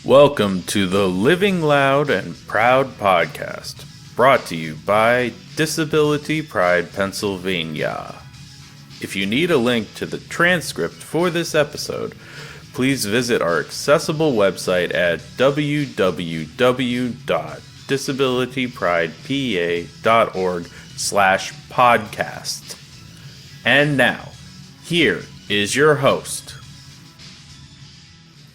Welcome to the Living Loud and Proud podcast, brought to you by Disability Pride, Pennsylvania. If you need a link to the transcript for this episode, please visit our accessible website at www.disabilitypridepa.org/podcast. And now, here is your host.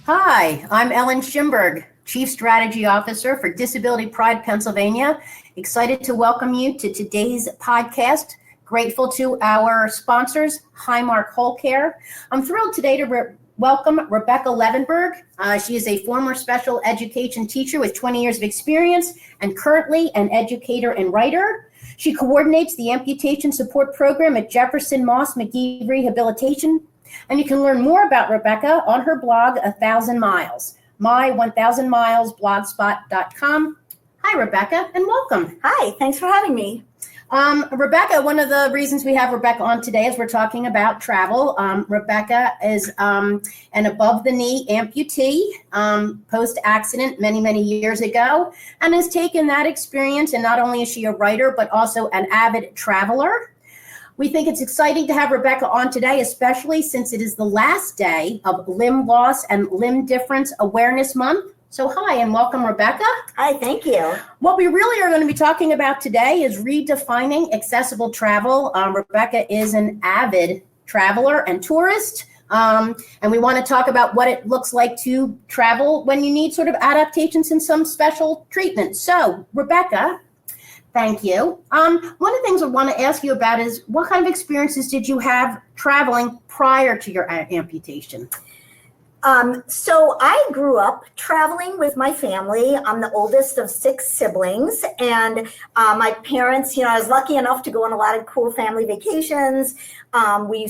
Hi, I'm Ellen Shimberg, Chief Strategy Officer for Disability Pride, Pennsylvania. Excited to welcome you to today's podcast. Grateful to our sponsors, Highmark Hole Care. I'm thrilled today to welcome Rebecca Levenberg. She is a former special education teacher with 20 years of experience and currently an educator and writer. She coordinates the amputation support program at Jefferson Moss McGee Rehabilitation. And you can learn more about Rebecca on her blog, 1,000 Miles, my1000milesblogspot.com. Hi, Rebecca, and welcome. Hi, thanks for having me. Rebecca, one of the reasons we have Rebecca on today is we're talking about travel. Rebecca is an above-the-knee amputee post-accident many years ago, and has taken that experience, and not only is she a writer, but also an avid traveler. We think it's exciting to have Rebecca on today, especially since it is the last day of Limb Loss and Limb Difference Awareness Month. So hi, and welcome, Rebecca. Hi, thank you. What we really are going to be talking about today is redefining accessible travel. Rebecca is an avid traveler and tourist, and we want to talk about what it looks like to travel when you need sort of adaptations and some special treatment. So, Rebecca, thank you. One of the things I want to ask you about is what kind of experiences did you have traveling prior to your amputation? So I grew up traveling with my family. I'm the oldest of 6 siblings, and my parents, I was lucky enough to go on a lot of cool family vacations. We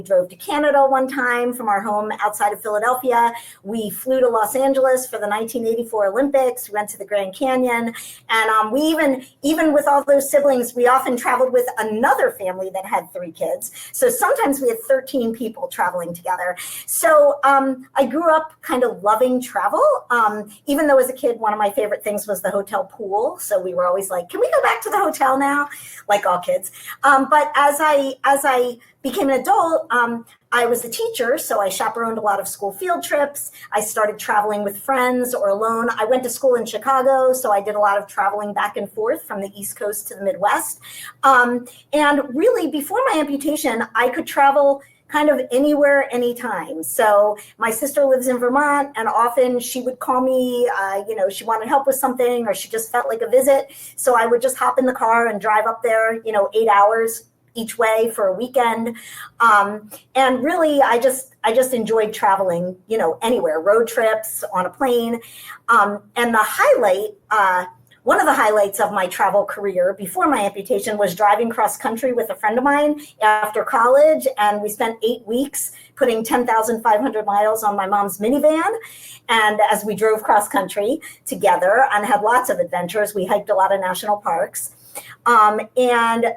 drove to Canada one time from our home outside of Philadelphia. We flew to Los Angeles for the 1984 Olympics. We went to the Grand Canyon. And we even with all those siblings, we often traveled with another family that had 3 kids. So sometimes we had 13 people traveling together. So I grew up kind of loving travel. Even though as a kid, one of my favorite things was the hotel pool. So we were always like, can we go back to the hotel now? Like all kids. But as I became an adult, I was a teacher, so I chaperoned a lot of school field trips. I started traveling with friends or alone. I went to school in Chicago, so I did a lot of traveling back and forth from the East Coast to the Midwest. And really, before my amputation, I could travel kind of anywhere, anytime. So my sister lives in Vermont, and often she would call me, she wanted help with something, or she just felt like a visit. So I would just hop in the car and drive up there, 8 hours each way for a weekend. And really, I just enjoyed traveling, anywhere, road trips, on a plane. And the highlight, one of the highlights of my travel career before my amputation was driving cross country with a friend of mine after college. And we spent 8 weeks putting 10,500 miles on my mom's minivan. And as we drove cross country together and had lots of adventures, we hiked a lot of national parks. And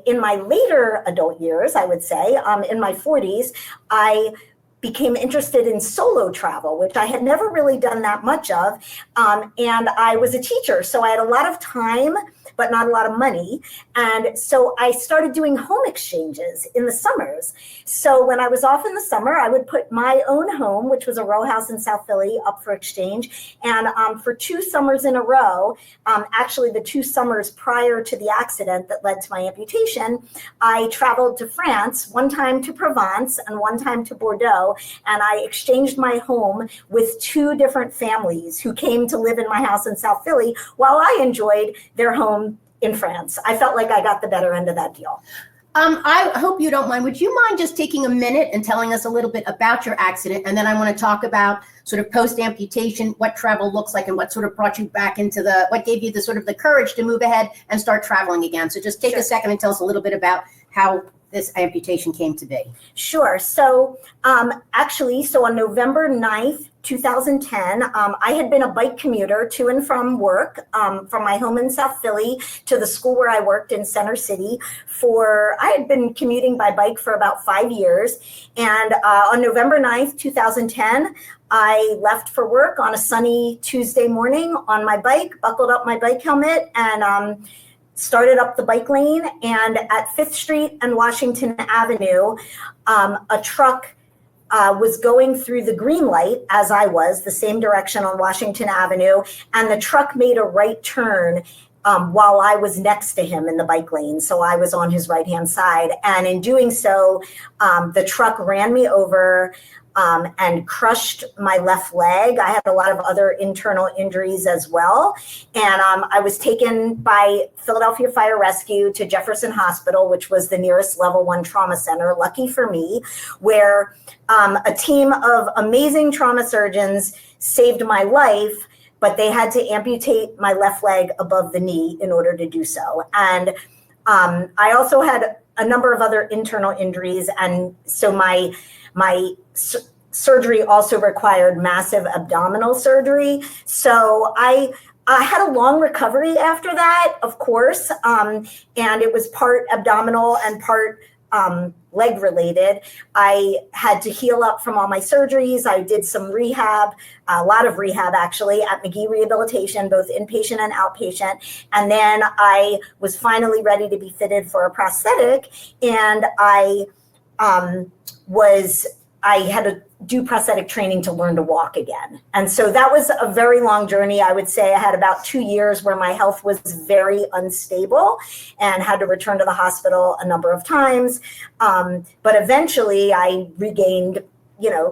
in my later adult years, I would say, in my 40s, I became interested in solo travel, which I had never really done that much of. And I was a teacher, so I had a lot of time, but not a lot of money. And so I started doing home exchanges in the summers. So when I was off in the summer, I would put my own home, which was a row house in South Philly, up for exchange. And for 2 summers in a row, actually the 2 summers prior to the accident that led to my amputation, I traveled to France, one time to Provence and one time to Bordeaux. And I exchanged my home with 2 different families who came to live in my house in South Philly while I enjoyed their home in France. I felt like I got the better end of that deal. I hope you don't mind. Would you mind just taking a minute and telling us a little bit about your accident? And then I want to talk about sort of post-amputation, what travel looks like, and what sort of brought you back into what gave you the sort of the courage to move ahead and start traveling again. So just take a second and tell us a little bit about how this amputation came to be? Sure. So so on November 9th, 2010, I had been a bike commuter to and from work, from my home in South Philly to the school where I worked in Center City I had been commuting by bike for about 5 years. And on November 9th, 2010, I left for work on a sunny Tuesday morning on my bike, buckled up my bike helmet, and started up the bike lane. And at 5th Street and Washington Avenue, a truck was going through the green light as I was, the same direction on Washington Avenue, and the truck made a right turn while I was next to him in the bike lane. So I was on his right-hand side. And in doing so, the truck ran me over and crushed my left leg. I had a lot of other internal injuries as well. And I was taken by Philadelphia Fire Rescue to Jefferson Hospital, which was the nearest level 1 trauma center, lucky for me, where a team of amazing trauma surgeons saved my life, but they had to amputate my left leg above the knee in order to do so. And I also had a number of other internal injuries. And so my surgery also required massive abdominal surgery. So I had a long recovery after that, of course, and it was part abdominal and part leg related. I had to heal up from all my surgeries. I did some rehab, a lot of rehab actually, at McGee Rehabilitation, both inpatient and outpatient. And then I was finally ready to be fitted for a prosthetic, and I had to do prosthetic training to learn to walk again. And so that was a very long journey. I would say I had about 2 years where my health was very unstable and had to return to the hospital a number of times. But eventually I regained,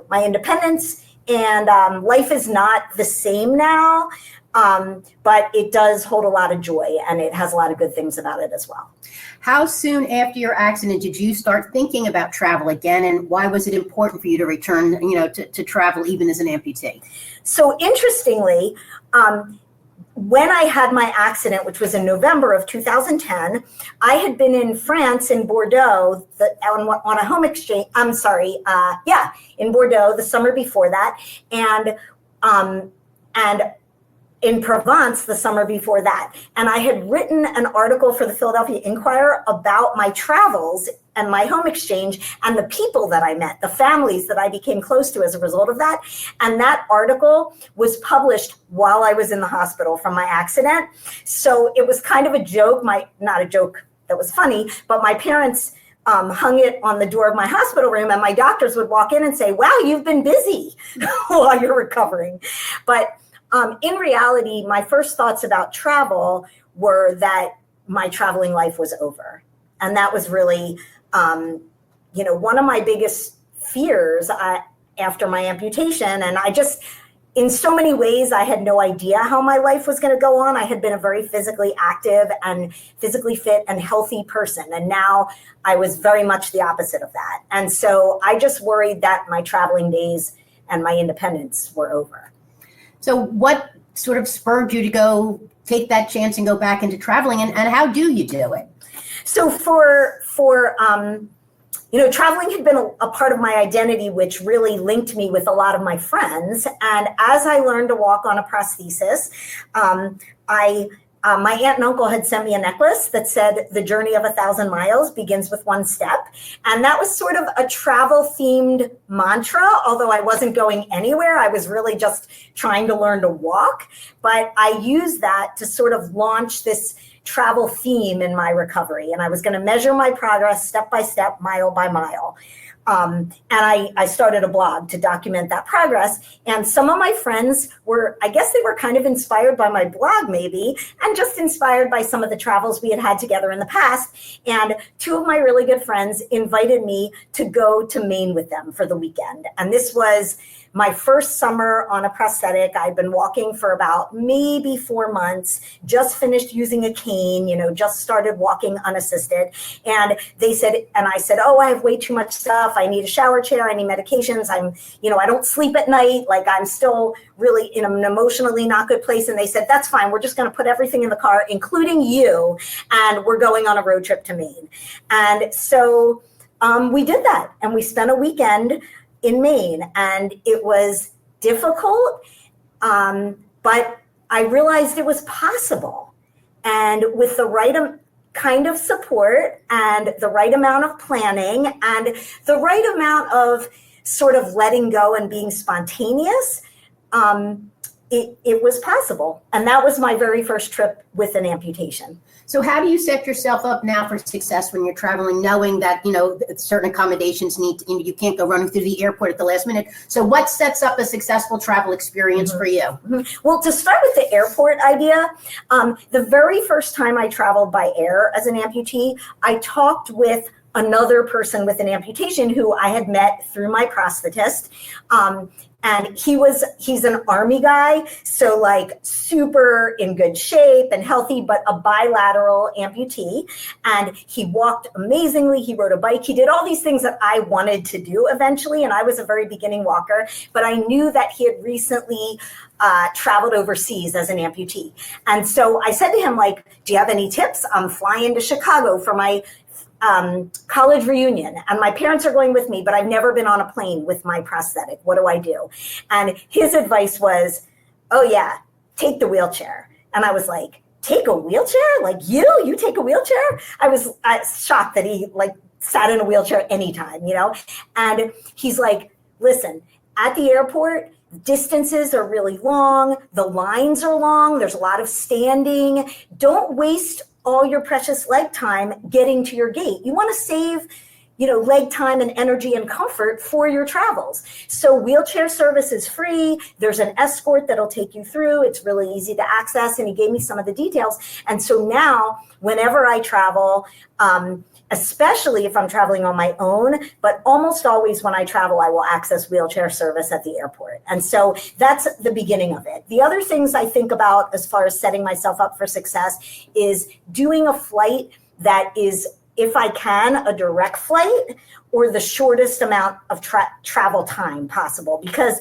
my independence, and life is not the same now. But it does hold a lot of joy, and it has a lot of good things about it as well. How soon after your accident did you start thinking about travel again, and why was it important for you to return, to travel even as an amputee? So interestingly, when I had my accident, which was in November of 2010, I had been in France, in Bordeaux, on a home exchange. In Bordeaux the summer before that, and in Provence the summer before that. And I had written an article for the Philadelphia Inquirer about my travels and my home exchange and the people that I met, the families that I became close to as a result of that. And that article was published while I was in the hospital from my accident. So it was kind of a joke, not a joke that was funny, but my parents hung it on the door of my hospital room, and my doctors would walk in and say, "Wow, you've been busy while you're recovering." But in reality, my first thoughts about travel were that my traveling life was over. And that was really, one of my biggest fears after my amputation. And in so many ways, I had no idea how my life was going to go on. I had been a very physically active and physically fit and healthy person. And now I was very much the opposite of that. And so I just worried that my traveling days and my independence were over. So what sort of spurred you to go take that chance and go back into traveling, and how do you do it? So traveling had been a part of my identity, which really linked me with a lot of my friends. And as I learned to walk on a prosthesis, my aunt and uncle had sent me a necklace that said, "The journey of 1,000 miles begins with one step." And that was sort of a travel themed mantra, although I wasn't going anywhere. I was really just trying to learn to walk. But I used that to sort of launch this travel theme in my recovery. And I was going to measure my progress step by step, mile by mile. And I started a blog to document that progress. And some of my friends they were kind of inspired by my blog maybe, and just inspired by some of the travels we had had together in the past. And two of my really good friends invited me to go to Maine with them for the weekend. And this was my first summer on a prosthetic. I'd been walking for about maybe 4 months, just finished using a cane, just started walking unassisted. And they said, and I said, "Oh, I have way too much stuff. I need a shower chair. I need medications. I don't sleep at night. Like, I'm still really in an emotionally not good place." And they said, "That's fine. We're just going to put everything in the car, including you, and we're going on a road trip to Maine." And so we did that, and we spent a weekend in Maine, and it was difficult, but I realized it was possible. And with the right kind of support and the right amount of planning and the right amount of sort of letting go and being spontaneous, it was possible. And that was my very first trip with an amputation. So how do you set yourself up now for success when you're traveling, knowing that, certain accommodations you can't go running through the airport at the last minute? So what sets up a successful travel experience for you? Mm-hmm. Well, to start with the airport idea, the very first time I traveled by air as an amputee, I talked with another person with an amputation who I had met through my prosthetist. And he's an Army guy, so like super in good shape and healthy, but a bilateral amputee. And he walked amazingly. He rode a bike. He did all these things that I wanted to do eventually. And I was a very beginning walker, but I knew that he had recently traveled overseas as an amputee. And so I said to him, like, do you have any tips? I'm flying to Chicago for my college reunion, and my parents are going with me, but I've never been on a plane with my prosthetic. What do I do? And his advice was, oh yeah, take the wheelchair. And I was like, take a wheelchair? Like you take a wheelchair? I was shocked that he like sat in a wheelchair anytime, and he's like, listen, at the airport, distances are really long. The lines are long. There's a lot of standing. Don't waste all your precious leg time getting to your gate. You want to save, leg time and energy and comfort for your travels. So wheelchair service is free. There's an escort that'll take you through. It's really easy to access. And he gave me some of the details. And so now whenever I travel, especially if I'm traveling on my own, but almost always when I travel, I will access wheelchair service at the airport. And so that's the beginning of it. The other things I think about as far as setting myself up for success is doing a flight that is, if I can, a direct flight or the shortest amount of travel time possible, because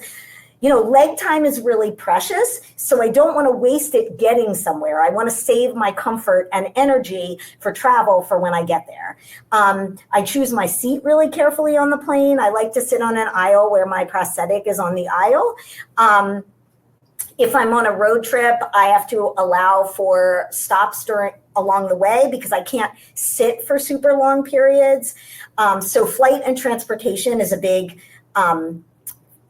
leg time is really precious, so I don't want to waste it getting somewhere. I want to save my comfort and energy for travel for when I get there. I choose my seat really carefully on the plane. I like to sit on an aisle where my prosthetic is on the aisle. If I'm on a road trip, I have to allow for stops along the way because I can't sit for super long periods. So flight and transportation is a big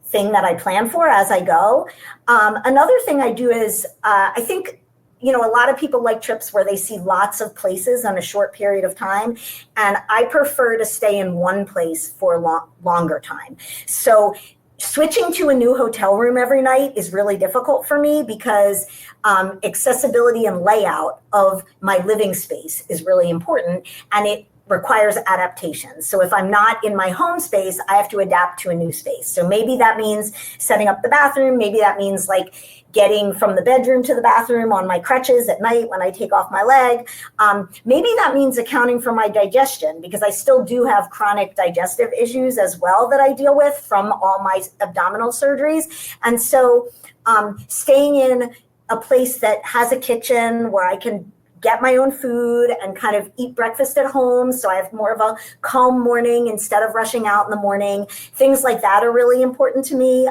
thing that I plan for as I go. Another thing I do is I think, a lot of people like trips where they see lots of places in a short period of time. And I prefer to stay in one place for a longer time. So switching to a new hotel room every night is really difficult for me because accessibility and layout of my living space is really important. And it requires adaptation. So if I'm not in my home space, I have to adapt to a new space. So maybe that means setting up the bathroom. Maybe that means like getting from the bedroom to the bathroom on my crutches at night when I take off my leg. Maybe that means accounting for my digestion because I still do have chronic digestive issues as well that I deal with from all my abdominal surgeries. And so staying in a place that has a kitchen where I can get my own food and kind of eat breakfast at home. So I have more of a calm morning instead of rushing out in the morning. Things like that are really important to me.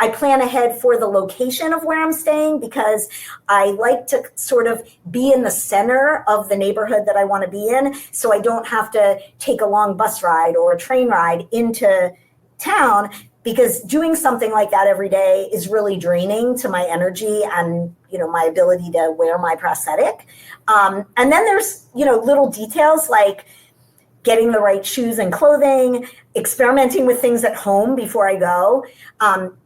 I plan ahead for the location of where I'm staying because I like to sort of be in the center of the neighborhood that I want to be in. So I don't have to take a long bus ride or a train ride into town, because doing something like that every day is really draining to my energy and, my ability to wear my prosthetic. And then there's, little details like getting the right shoes and clothing, experimenting with things at home before I go,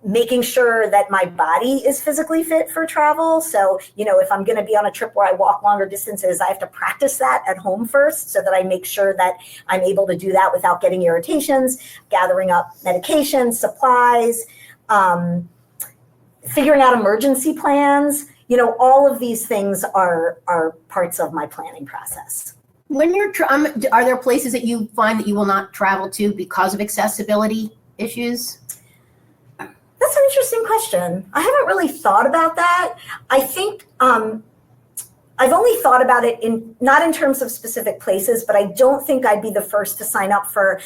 making sure that my body is physically fit for travel. So, if I'm going to be on a trip where I walk longer distances, I have to practice that at home first so that I make sure that I'm able to do that without getting irritations, gathering up medications, supplies, figuring out emergency plans. All of these things are parts of my planning process. When you're, are there places that you find that you will not travel to because of accessibility issues? That's an interesting question. I haven't really thought about that. I think I've only thought about it not in terms of specific places, but I don't think I'd be the first to sign up for,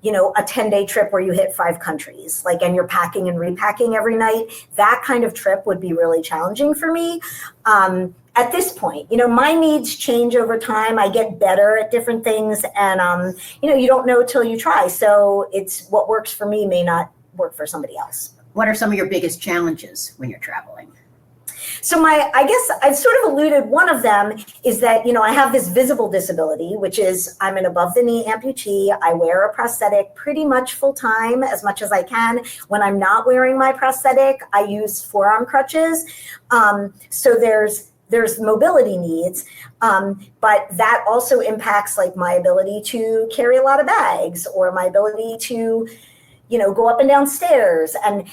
a 10-day trip where you hit 5 countries, and you're packing and repacking every night. That kind of trip would be really challenging for me. At this point, my needs change over time. I get better at different things, and you don't know till you try. So it's what works for me may not work for somebody else. What are some of your biggest challenges when you're traveling? So I guess I've sort of alluded, one of them is that, I have this visible disability, which is I'm an above the knee amputee. I wear a prosthetic pretty much full time, as much as I can. When I'm not wearing my prosthetic, I use forearm crutches. So there's mobility needs, but that also impacts my ability to carry a lot of bags, or my ability to go up and down stairs. And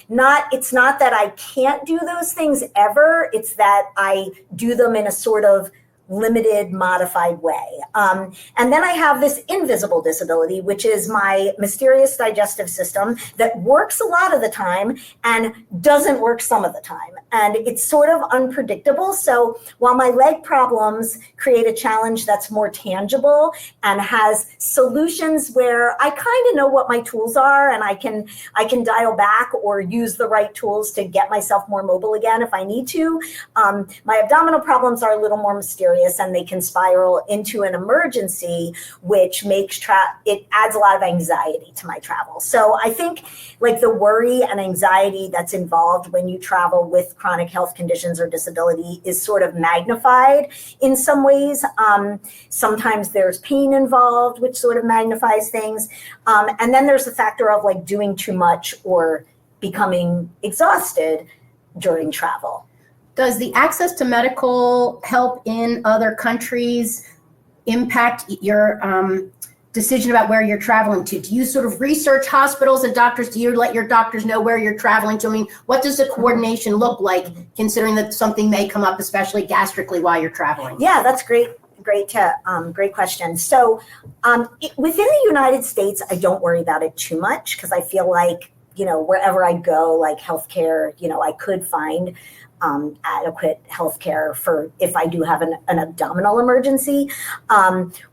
it's not that I can't do those things ever. It's that I do them in a sort of limited, modified way. And then I have this invisible disability, which is my mysterious digestive system that works a lot of the time and doesn't work some of the time. And it's sort of unpredictable. So while my leg problems create a challenge that's more tangible and has solutions where I kind of know what my tools are, and I can dial back or use the right tools to get myself more mobile again if I need to. My abdominal problems are a little more mysterious, and they can spiral into an emergency, which makes it adds a lot of anxiety to my travel. So I think the worry and anxiety that's involved when you travel with chronic health conditions or disability is sort of magnified in some ways. Sometimes there's pain involved, which sort of magnifies things. And then there's the factor of doing too much or becoming exhausted during travel. Does the access to medical help in other countries impact your decision about where you're traveling to? Do you sort of research hospitals and doctors? Do you let your doctors know where you're traveling to? I mean, what does the coordination look like, considering that something may come up, especially gastrically, while you're traveling? Yeah, that's great. Great question. So within the United States, I don't worry about it too much, because I feel wherever I go, healthcare, I could find adequate healthcare for if I do have an abdominal emergency.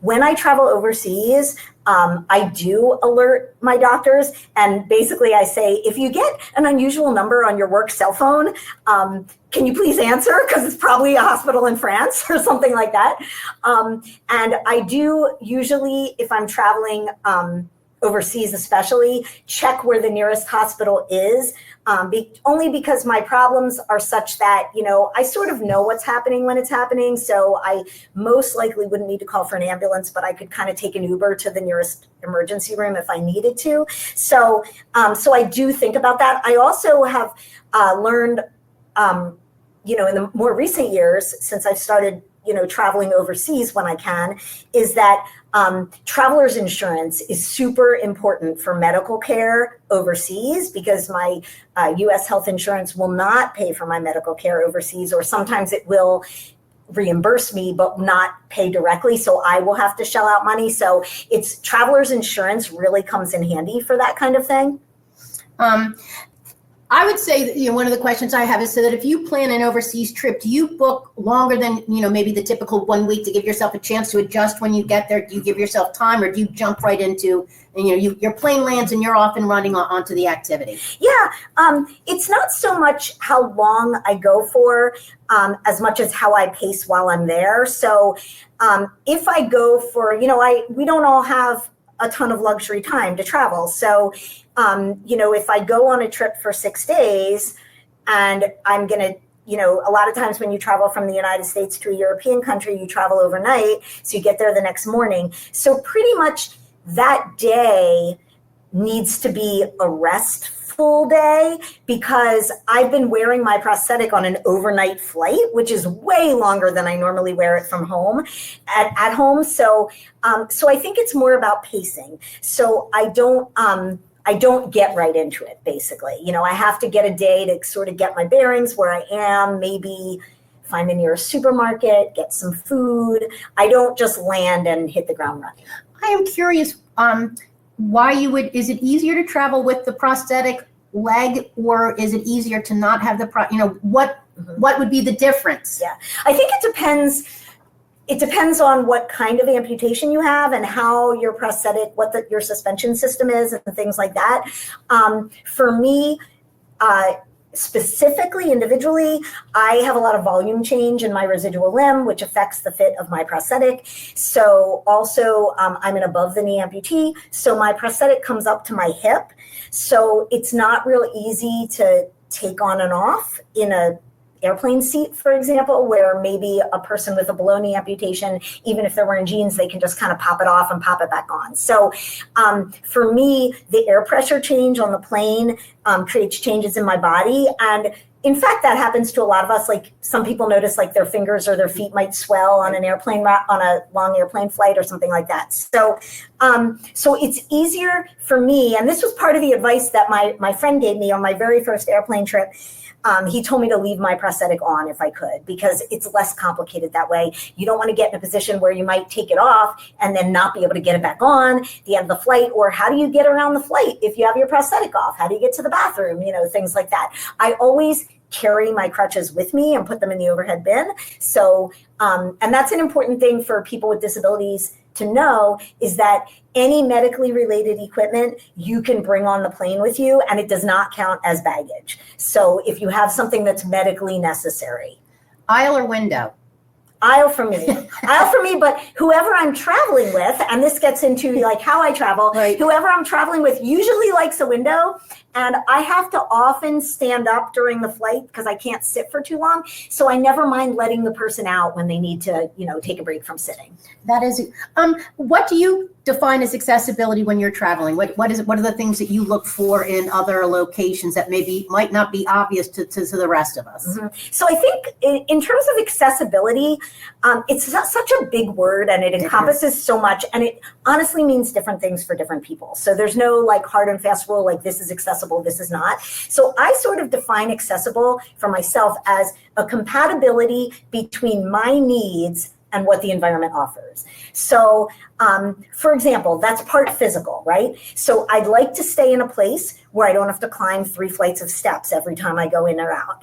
When I travel overseas, I do alert my doctors, and basically I say, if you get an unusual number on your work cell phone, can you please answer? Because it's probably a hospital in France or something like that. And I do usually, if I'm traveling overseas especially, check where the nearest hospital is, only because my problems are such that, I sort of know what's happening when it's happening. So I most likely wouldn't need to call for an ambulance, but I could kind of take an Uber to the nearest emergency room if I needed to. So I do think about that. I also have learned, in the more recent years, since I've started traveling overseas when I can, is that traveler's insurance is super important for medical care overseas, because my U.S. health insurance will not pay for my medical care overseas, or sometimes it will reimburse me but not pay directly, so I will have to shell out money. So it's traveler's insurance really comes in handy for that kind of thing. I would say that, one of the questions I have is, so that if you plan an overseas trip, do you book longer than, maybe the typical 1 week to give yourself a chance to adjust when you get there? Do you give yourself time, or do you jump right into, your plane lands and you're off and running onto the activity? Yeah, it's not so much how long I go for, as much as how I pace while I'm there. So if I go for, we don't all have a ton of luxury time to travel. So, if I go on a trip for 6 days, and I'm going to, a lot of times when you travel from the United States to a European country, you travel overnight, so you get there the next morning. So pretty much that day needs to be a restful day, because I've been wearing my prosthetic on an overnight flight, which is way longer than I normally wear it from home at home. So I think it's more about pacing. So I don't get right into it, basically. I have to get a day to sort of get my bearings where I am, maybe find the nearest supermarket, get some food. I don't just land and hit the ground running. I am curious why is it easier to travel with the prosthetic leg, or is it easier to not have what would be the difference? Yeah, I think it depends It depends on what kind of amputation you have and how your prosthetic, your suspension system is and things like that. For me, specifically, individually, I have a lot of volume change in my residual limb, which affects the fit of my prosthetic. So also, I'm an above the knee amputee, so my prosthetic comes up to my hip. So it's not real easy to take on and off in a airplane seat, for example, where maybe a person with a below knee amputation, even if they're wearing jeans, they can just kind of pop it off and pop it back on. So for me, the air pressure change on the plane creates changes in my body. And in fact, that happens to a lot of us. Like some people notice like their fingers or their feet might swell on an airplane, on a long airplane flight or something like that. So it's easier for me. And this was part of the advice that my friend gave me on my very first airplane trip. He told me to leave my prosthetic on if I could, because it's less complicated that way. You don't want to get in a position where you might take it off and then not be able to get it back on at the end of the flight. Or how do you get around the flight if you have your prosthetic off? How do you get to the bathroom? Things like that. I always carry my crutches with me and put them in the overhead bin. So, and that's an important thing for people with disabilities to know, is that any medically related equipment you can bring on the plane with you, and it does not count as baggage. So if you have something that's medically necessary. Aisle or window? Aisle for me. But whoever I'm traveling with, and this gets into like how I travel, right. Whoever I'm traveling with usually likes a window, and I have to often stand up during the flight because I can't sit for too long. So I never mind letting the person out when they need to, take a break from sitting. That is, what do you define as accessibility when you're traveling? What are the things that you look for in other locations that might not be obvious to the rest of us? Mm-hmm. So I think in terms of accessibility, it's such a big word, and it encompasses so much, and it honestly means different things for different people. So there's no like hard and fast rule, like this is accessible, this is not. So I sort of define accessible for myself as a compatibility between my needs and what the environment offers. So, for example, that's part physical, right? So I'd like to stay in a place where I don't have to climb 3 flights of steps every time I go in or out.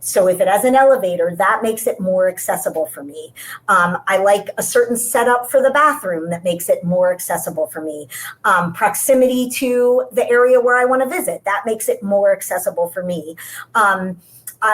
So if it has an elevator, that makes it more accessible for me. I like a certain setup for the bathroom that makes it more accessible for me. Proximity to the area where I want to visit, that makes it more accessible for me.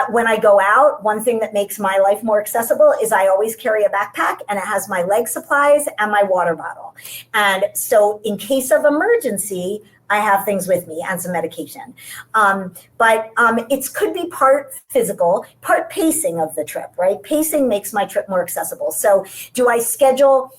When I go out, one thing that makes my life more accessible is I always carry a backpack, and it has my leg supplies and my water bottle. And so in case of emergency, I have things with me and some medication. But it could be part physical, part pacing of the trip, right? Pacing makes my trip more accessible. So do I schedule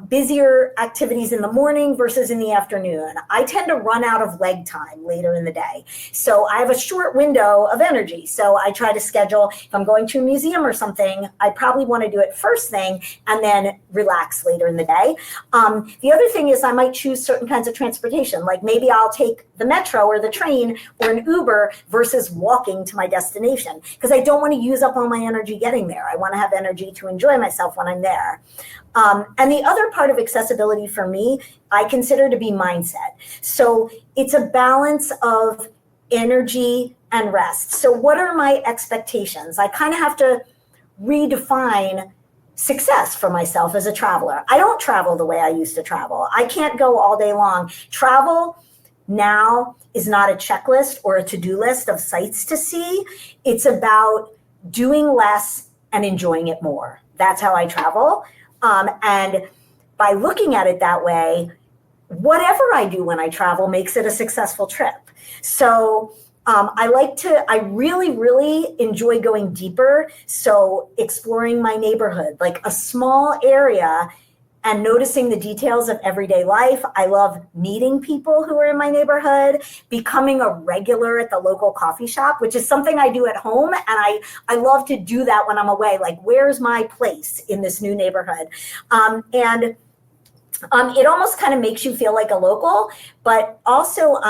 busier activities in the morning versus in the afternoon? I tend to run out of leg time later in the day. So I have a short window of energy. So I try to schedule, if I'm going to a museum or something, I probably want to do it first thing and then relax later in the day. The other thing is I might choose certain kinds of transportation. Like maybe I'll take the metro or the train or an Uber versus walking to my destination, because I don't want to use up all my energy getting there. I want to have energy to enjoy myself when I'm there. And the other part of accessibility for me, I consider to be mindset. So it's a balance of energy and rest. So what are my expectations? I kind of have to redefine success for myself as a traveler. I don't travel the way I used to travel. I can't go all day long. Travel now is not a checklist or a to-do list of sites to see. It's about doing less and enjoying it more. That's how I travel. And by looking at it that way, whatever I do when I travel makes it a successful trip. So I really, really enjoy going deeper. So exploring my neighborhood, like a small area, and noticing the details of everyday life. I love meeting people who are in my neighborhood, becoming a regular at the local coffee shop, which is something I do at home. And I love to do that when I'm away. Like, where's my place in this new neighborhood? It almost kind of makes you feel like a local, but also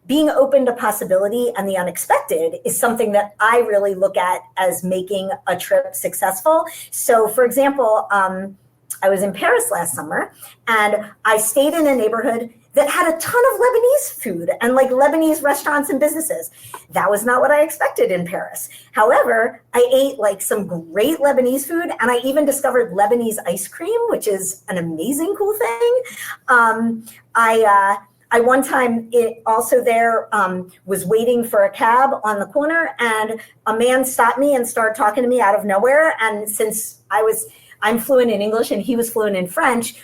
being open to possibility and the unexpected is something that I really look at as making a trip successful. So for example, I was in Paris last summer, and I stayed in a neighborhood that had a ton of Lebanese food and like Lebanese restaurants and businesses. That was not what I expected in Paris. However, I ate like some great Lebanese food, and I even discovered Lebanese ice cream, which is an amazing cool thing. I one time was waiting for a cab on the corner, and a man stopped me and started talking to me out of nowhere. And since I'm fluent in English and he was fluent in French,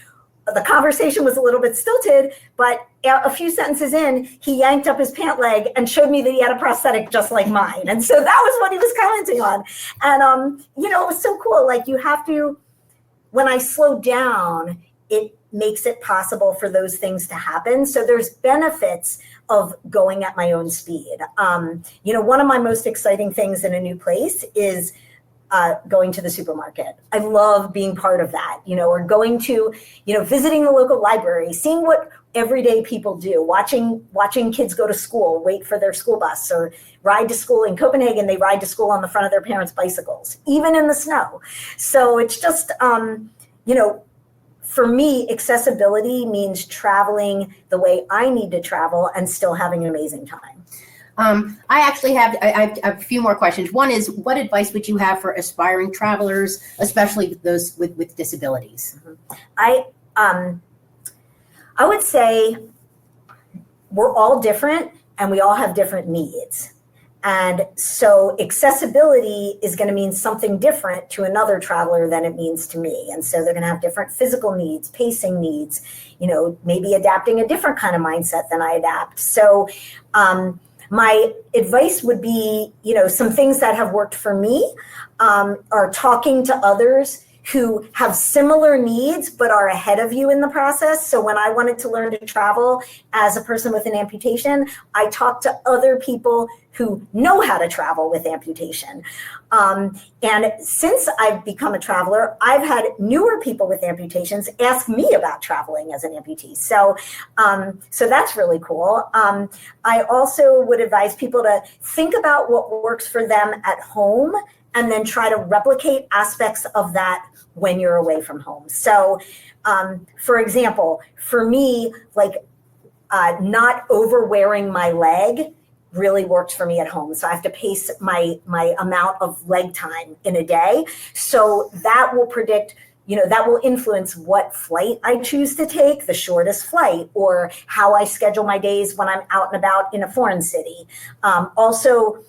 the conversation was a little bit stilted, but a few sentences in, he yanked up his pant leg and showed me that he had a prosthetic just like mine. And so that was what he was commenting on. And, it was so cool. Like, you have to, when I slow down, it makes it possible for those things to happen. So there's benefits of going at my own speed. One of my most exciting things in a new place is going to the supermarket. I love being part of that, or going to, visiting the local library, seeing what everyday people do, watching kids go to school, wait for their school bus, or ride to school. In Copenhagen, they ride to school on the front of their parents' bicycles, even in the snow. So it's just, for me, accessibility means traveling the way I need to travel and still having an amazing time. I actually have a few more questions. One is, what advice would you have for aspiring travelers, especially those with disabilities? I would say we're all different and we all have different needs. And so accessibility is going to mean something different to another traveler than it means to me. And so they're going to have different physical needs, pacing needs, maybe adapting a different kind of mindset than I adapt. So my advice would be, some things that have worked for me are talking to others who have similar needs but are ahead of you in the process. So when I wanted to learn to travel as a person with an amputation, I talked to other people who know how to travel with amputation. And since I've become a traveler, I've had newer people with amputations ask me about traveling as an amputee. So that's really cool. I also would advise people to think about what works for them at home and then try to replicate aspects of that when you're away from home. So, for example, for me, not overwearing my leg really works for me at home. So I have to pace my amount of leg time in a day. So that will predict, that will influence what flight I choose to take, the shortest flight, or how I schedule my days when I'm out and about in a foreign city. Also,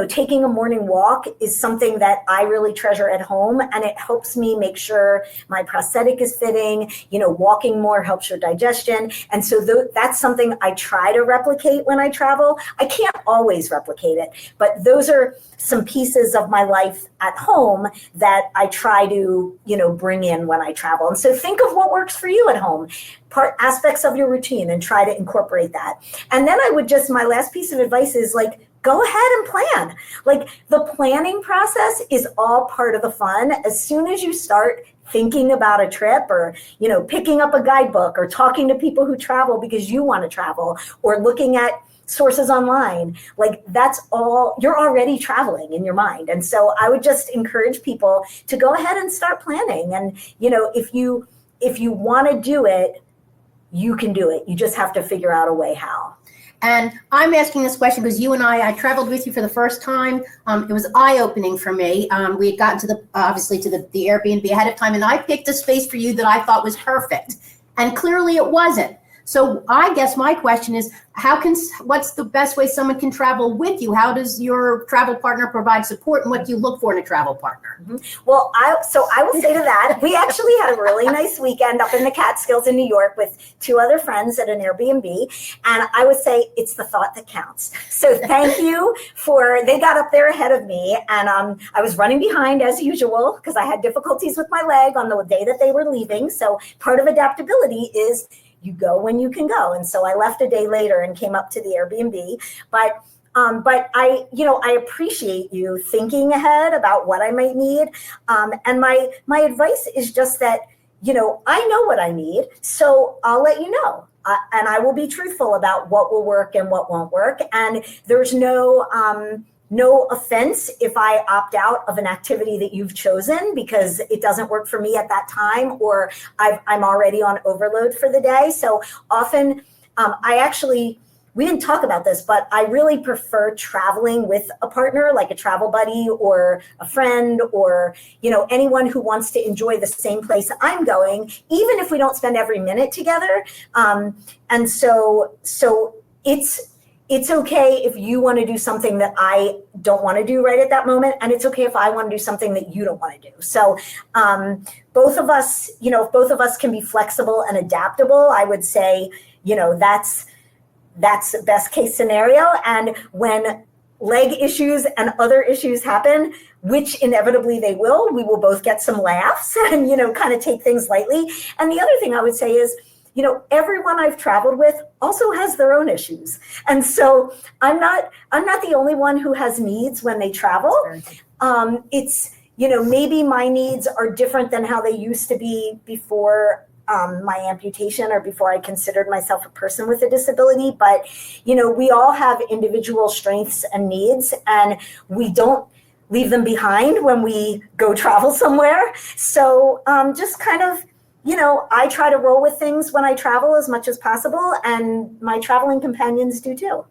taking a morning walk is something that I really treasure at home, and it helps me make sure my prosthetic is fitting. Walking more helps your digestion. And so that's something I try to replicate when I travel. I can't always replicate it, but those are some pieces of my life at home that I try to, bring in when I travel. And so think of what works for you at home, aspects of your routine, and try to incorporate that. And then my last piece of advice is go ahead and plan. The planning process is all part of the fun. As soon as you start thinking about a trip, or, picking up a guidebook, or talking to people who travel because you want to travel, or looking at sources online, that's all, you're already traveling in your mind. And so I would just encourage people to go ahead and start planning. And, if you want to do it, you can do it. You just have to figure out a way how. And I'm asking this question because you and I traveled with you for the first time. It was eye-opening for me. We had gotten to the Airbnb ahead of time, and I picked a space for you that I thought was perfect. And clearly it wasn't. So I guess my question is, what's the best way someone can travel with you? How does your travel partner provide support, and what do you look for in a travel partner? Mm-hmm. Well, I will say to that, we actually had a really nice weekend up in the Catskills in New York with two other friends at an Airbnb. And I would say it's the thought that counts. So thank you they got up there ahead of me, and I was running behind as usual because I had difficulties with my leg on the day that they were leaving. So part of adaptability is you go when you can go. And so I left a day later and came up to the Airbnb. But I appreciate you thinking ahead about what I might need. And my advice is just that, I know what I need, so I'll let you know. And I will be truthful about what will work and what won't work. And there's no offense if I opt out of an activity that you've chosen because it doesn't work for me at that time, or I'm already on overload for the day. So often we didn't talk about this, but I really prefer traveling with a partner, like a travel buddy or a friend or, anyone who wants to enjoy the same place I'm going, even if we don't spend every minute together. And so it's okay if you want to do something that I don't want to do right at that moment. And it's okay if I want to do something that you don't want to do. So both of us, if both of us can be flexible and adaptable, I would say, that's the best case scenario. And when leg issues and other issues happen, which inevitably they will, we will both get some laughs and, kind of take things lightly. And the other thing I would say is, everyone I've traveled with also has their own issues. And so I'm not the only one who has needs when they travel. It's, maybe my needs are different than how they used to be before my amputation or before I considered myself a person with a disability. But, we all have individual strengths and needs, and we don't leave them behind when we go travel somewhere. So just kind of, I try to roll with things when I travel as much as possible, and my traveling companions do too.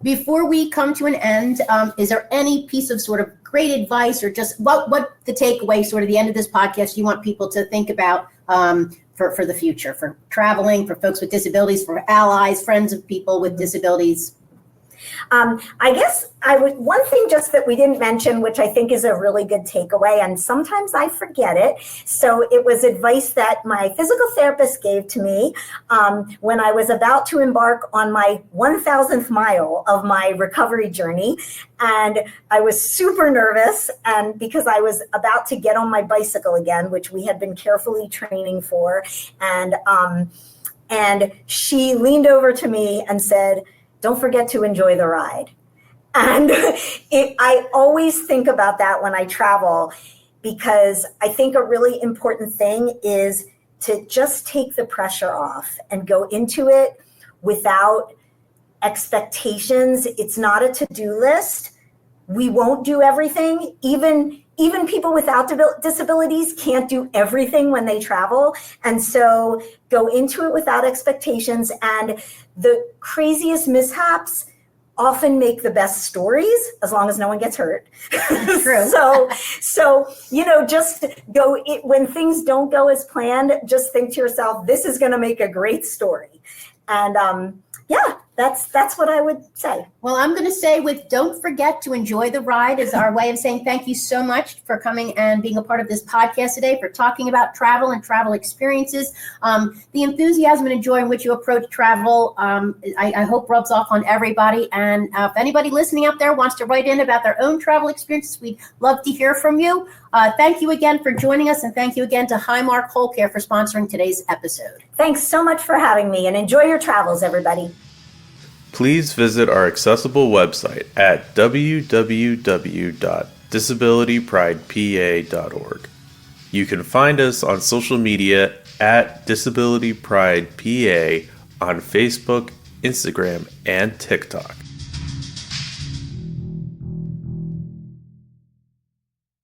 Before we come to an end, is there any piece of sort of great advice or just what the takeaway, sort of the end of this podcast, you want people to think about for the future, for traveling, for folks with disabilities, for allies, friends of people with disabilities? I guess one thing just that we didn't mention, which I think is a really good takeaway, and sometimes I forget it. So it was advice that my physical therapist gave to me when I was about to embark on my 1,000th mile of my recovery journey. And I was super nervous, and because I was about to get on my bicycle again, which we had been carefully training for. And she leaned over to me and said, "Don't forget to enjoy the ride." And I always think about that when I travel, because I think a really important thing is to just take the pressure off and go into it without expectations. It's not a to-do list. We won't do everything. Even people without disabilities can't do everything when they travel. And so go into it without expectations. And the craziest mishaps often make the best stories, as long as no one gets hurt. True. So just go, when things don't go as planned, just think to yourself, this is going to make a great story. And that's what I would say. Well, I'm going to say don't forget to enjoy the ride is our way of saying thank you so much for coming and being a part of this podcast today, for talking about travel and travel experiences. The enthusiasm and joy in which you approach travel, I hope rubs off on everybody. And if anybody listening out there wants to write in about their own travel experiences, we'd love to hear from you. Thank you again for joining us, and thank you again to Highmark Hole Care for sponsoring today's episode. Thanks so much for having me, and enjoy your travels, everybody. Please visit our accessible website at www.disabilitypridepa.org. You can find us on social media at DisabilityPridePA on Facebook, Instagram, and TikTok.